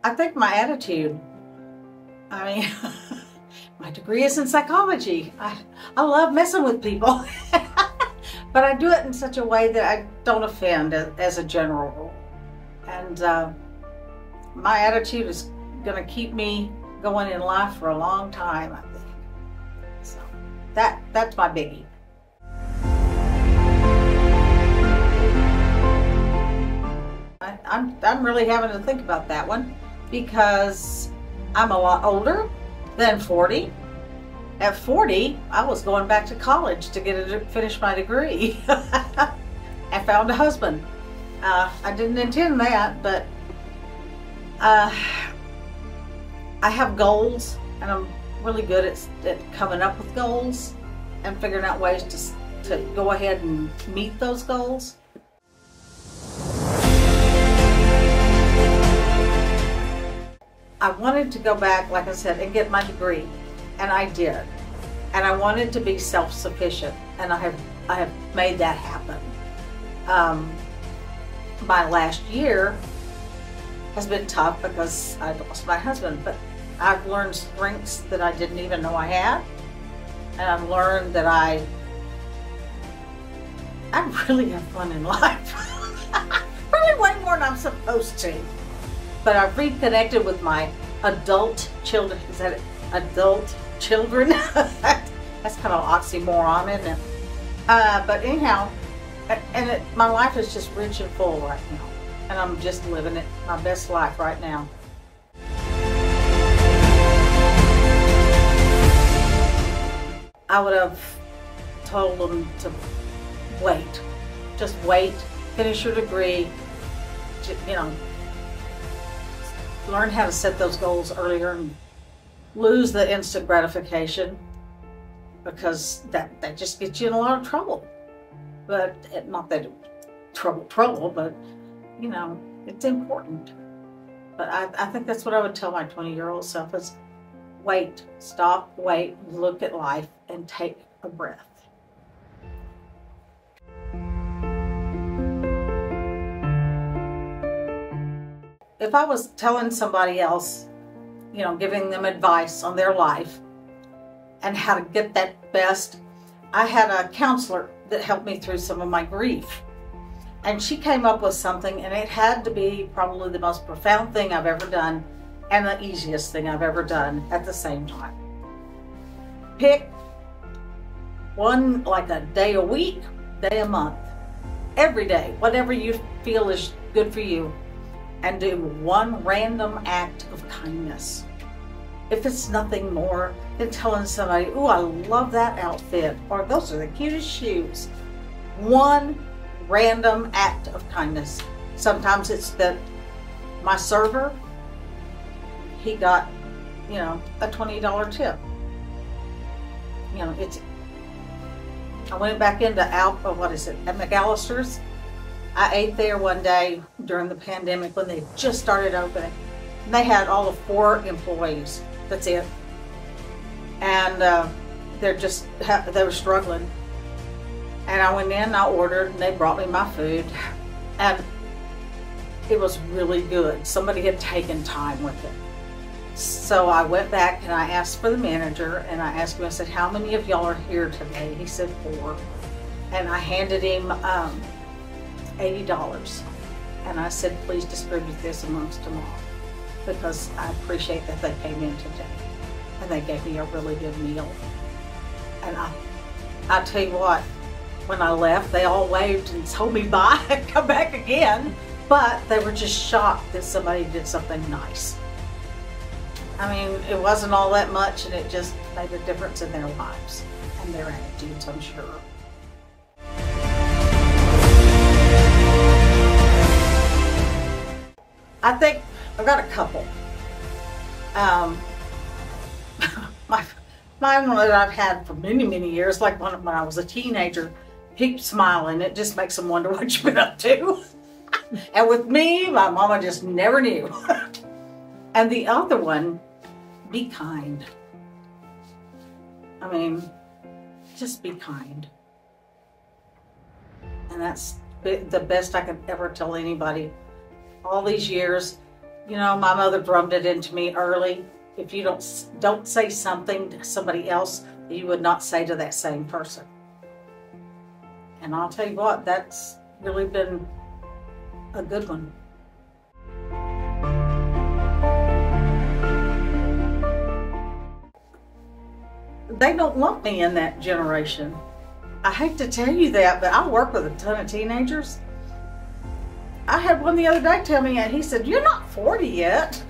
I think my attitude, I mean, my degree is in psychology. I love messing with people, but I do it in such a way that I don't offend as a general rule. And my attitude is going to keep me going in life for a long time, I think. So that's my biggie. I'm really having to think about that one because I'm a lot older than 40. At 40, I was going back to college to finish my degree. I found a husband. I didn't intend that, but I have goals, and I'm really good at coming up with goals and figuring out ways to go ahead and meet those goals. I wanted to go back, like I said, and get my degree, and I did. And I wanted to be self-sufficient, and I have made that happen. My last year has been tough because I lost my husband, but I've learned strengths that I didn't even know I had, and I've learned that I really have fun in life. Probably way more than I'm supposed to. But I've reconnected with my adult children. Is that adult children? That's kind of an oxymoron, isn't it? But anyhow, my life is just rich and full right now. And I'm just living it, my best life right now. I would have told them to wait. Just wait, finish your degree, you know, learn how to set those goals earlier and lose the instant gratification, because that just gets you in a lot of trouble. But not that trouble, but you know, it's important. But I think that's what I would tell my 20-year-old self is wait, stop, wait, look at life and take a breath. If I was telling somebody else, you know, giving them advice on their life and how to get that best, I had a counselor that helped me through some of my grief. And she came up with something, and it had to be probably the most profound thing I've ever done and the easiest thing I've ever done at the same time. Pick one, like a day a week, day a month, every day, whatever you feel is good for you, and do one random act of kindness. If it's nothing more than telling somebody, "Ooh, I love that outfit," or "Those are the cutest shoes." One random act of kindness. Sometimes it's that my server, he got, you know, a $20 tip. You know, I went back into at McAllister's. I ate there one day during the pandemic when they just started opening. And they had all of 4 employees. That's it. And they were struggling. And I went in, I ordered, and they brought me my food. And it was really good. Somebody had taken time with it. So I went back and I asked for the manager, and I asked him, I said, "How many of y'all are here today?" He said 4. And I handed him $80. And I said, "Please distribute this amongst them all, because I appreciate that they came in today." And they gave me a really good meal. And I tell you what, when I left, they all waved and told me bye and come back again. But they were just shocked that somebody did something nice. I mean, it wasn't all that much, and it just made a difference in their lives and their attitudes, I'm sure. I think I've got a couple. My one that I've had for many, many years, like when I was a teenager, keep smiling. It just makes them wonder what you've been up to. And with me, my mama just never knew. And the other one, be kind. I mean, just be kind. And that's the best I could ever tell anybody. All these years, You know, my mother drummed it into me early. If you don't say something to somebody else that you would not say to that same person. And I'll tell you what, that's really been a good one. They don't want me in that generation. I hate to tell you that, but I work with a ton of teenagers. I had one the other day tell me, and he said, "You're not 40 yet."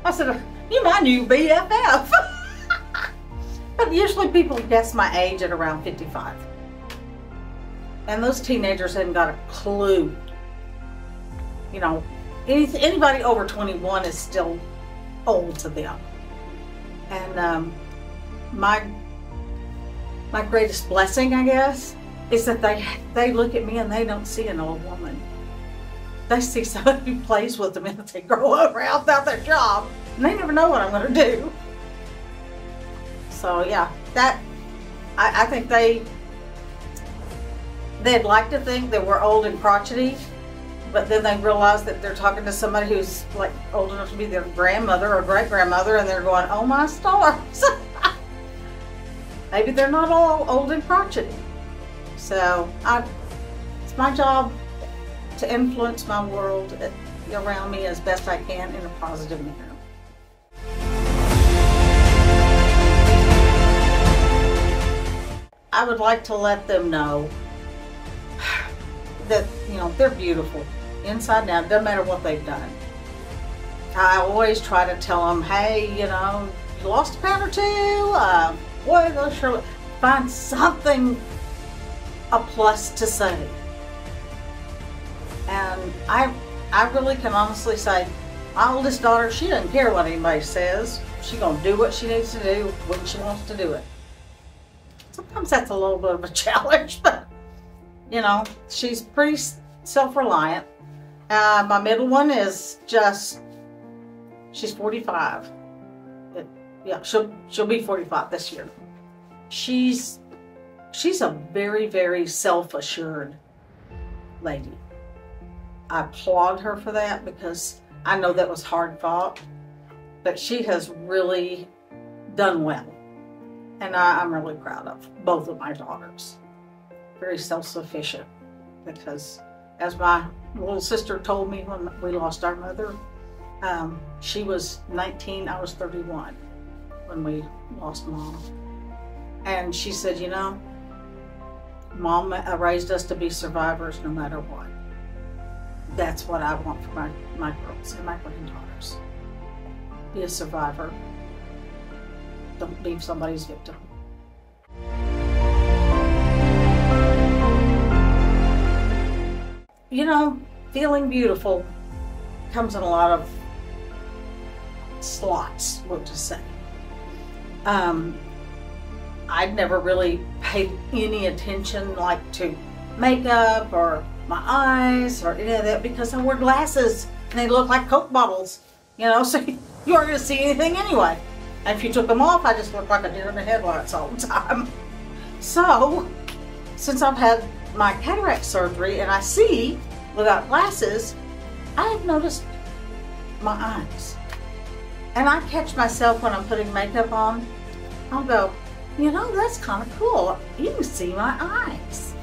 I said, "You're my new BFF." But usually people guess my age at around 55. And those teenagers haven't got a clue. You know, anybody over 21 is still old to them. And my greatest blessing, I guess, is that they look at me and they don't see an old woman. They see somebody who plays with them as they grow up around without their job, and they never know what I'm going to do. So yeah, I think they'd like to think that we're old and crotchety, but then they realize that they're talking to somebody who's like old enough to be their grandmother or great-grandmother, and they're going, "Oh my stars." Maybe they're not all old and crotchety. So it's my job to influence my world around me as best I can in a positive manner. I would like to let them know that, you know, they're beautiful inside and out. Doesn't matter what they've done. I always try to tell them, hey, you know, you lost a pound or two. Boy, go sure find something, a plus to say. And I really can honestly say, my oldest daughter, she doesn't care what anybody says. She's gonna do what she needs to do when she wants to do it. Sometimes that's a little bit of a challenge, but you know, she's pretty self-reliant. My middle one is she's 45. Yeah, she'll be 45 this year. She's a very, very self-assured lady. I applaud her for that because I know that was hard fought, but she has really done well. And I'm really proud of both of my daughters. Very self-sufficient, because as my little sister told me when we lost our mother, she was 19, I was 31 when we lost Mom. And she said, you know, Mom raised us to be survivors no matter what. That's what I want for my girls and my granddaughters. Be a survivor. Don't be somebody's victim. You know, feeling beautiful comes in a lot of slots, we'll just say. I'd never really paid any attention like to makeup or my eyes or any of that because I wore glasses and they look like Coke bottles, you know, so you weren't going to see anything anyway. And if you took them off, I just looked like a deer in the headlights all the time. So, since I've had my cataract surgery and I see without glasses, I have noticed my eyes. And I catch myself when I'm putting makeup on, I'll go, you know, that's kind of cool. You can see my eyes.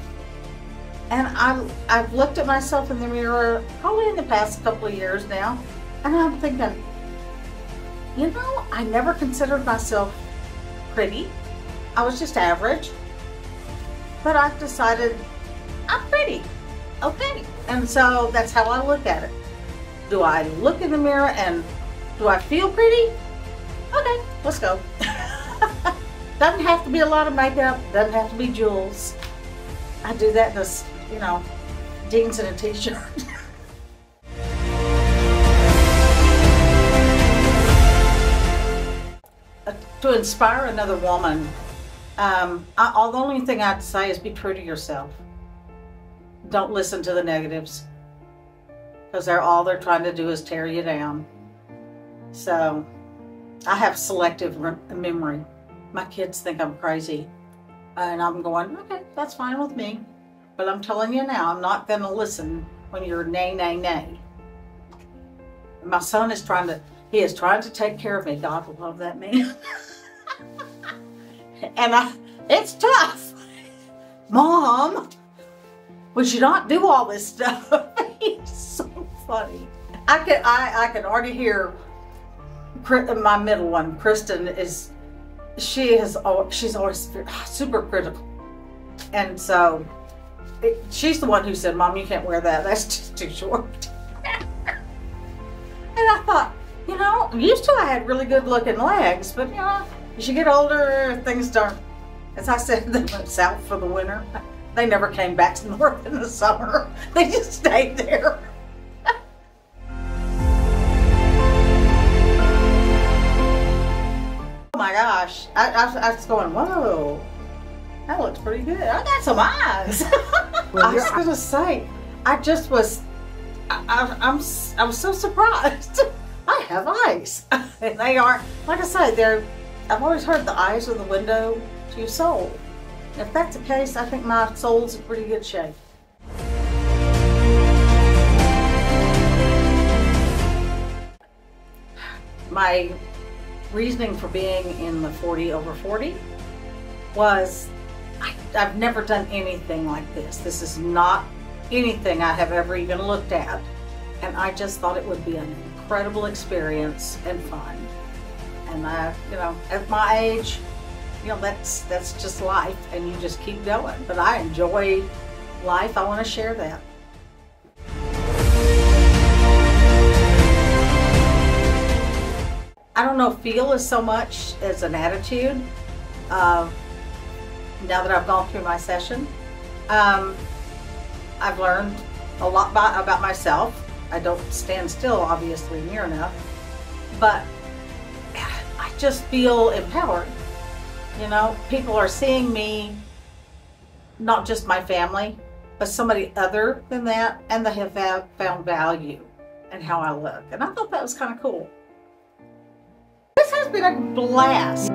And I've looked at myself in the mirror probably in the past couple of years now, and I'm thinking, you know, I never considered myself pretty. I was just average. But I've decided I'm pretty. Okay. And so that's how I look at it. Do I look in the mirror and do I feel pretty? Okay, let's go. Doesn't have to be a lot of makeup. Doesn't have to be jewels. I do that just, you know, jeans and a t-shirt. To inspire another woman, the only thing I'd say is be true to yourself. Don't listen to the negatives, because all they're trying to do is tear you down. So I have selective memory. My kids think I'm crazy, and I'm going, okay, that's fine with me. But I'm telling you now, I'm not going to listen when you're nay, nay, nay. My son is trying to take care of me. God will love that man. And it's tough. Mom, would you not do all this stuff? He's so funny. I can already hear my middle one, Kristen, she's always super critical. And so she's the one who said, Mom, you can't wear that. That's just too short. And I thought, you know, used to I had really good looking legs, but you know, as you get older, things don't. As I said, they went south for the winter. They never came back to north in the summer. They just stayed there. Oh my gosh. I was going, whoa, that looks pretty good. I got some eyes. Well, I was gonna say, I was so surprised. I have eyes. And they are, like I say, I've always heard the eyes are the window to your soul. If that's the case, I think my soul's in pretty good shape. My reasoning for being in the 40 over 40 was I've never done anything like this. This is not anything I have ever even looked at. And I just thought it would be an incredible experience and fun. And you know, at my age, you know, that's just life, and you just keep going. But I enjoy life. I want to share that. I don't know if feel is so much as an attitude. Now that I've gone through my session, I've learned a lot about myself. I don't stand still, obviously, near enough, but I just feel empowered. You know, people are seeing me, not just my family, but somebody other than that, and they have found value in how I look. And I thought that was kind of cool. This has been a blast.